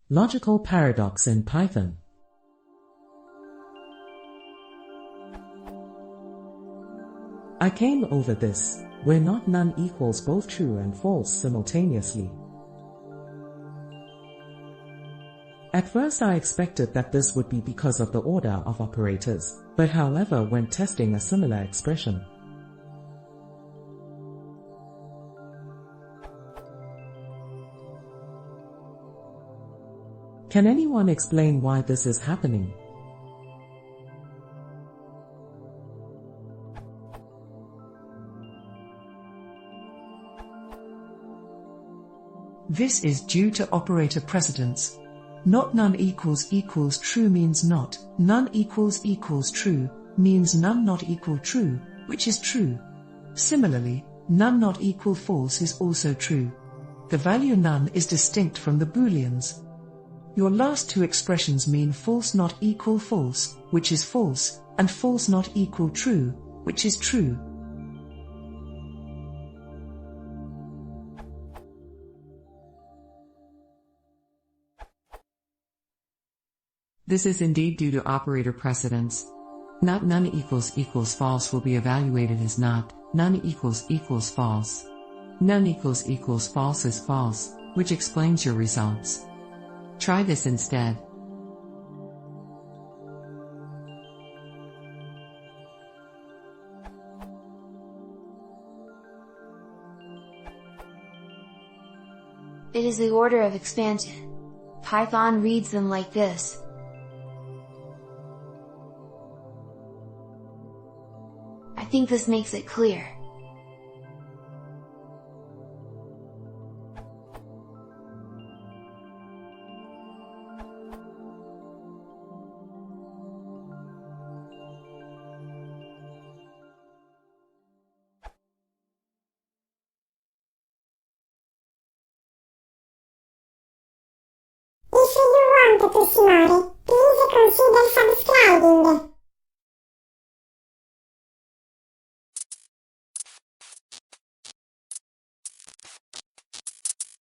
Logical paradox in Python. I came over this, where not none equals both true and false simultaneously. At first I expected that this would be because of the order of operators, but however when testing a similar expression, can anyone explain why this is happening? This is due to operator precedence. Not none equals true means not, none equals true, means none not equal true, which is true. Similarly, none not equal false is also true. The value none is distinct from the booleans. Your last two expressions mean false not equal false, which is false, and false not equal true, which is true. This is indeed due to operator precedence. Not none equals false will be evaluated as not, none equals false. None equals false is false, which explains your results. Try this instead. It is the order of expansion. Python reads them like this. I think this makes it clear. If you want to see more, please consider subscribing.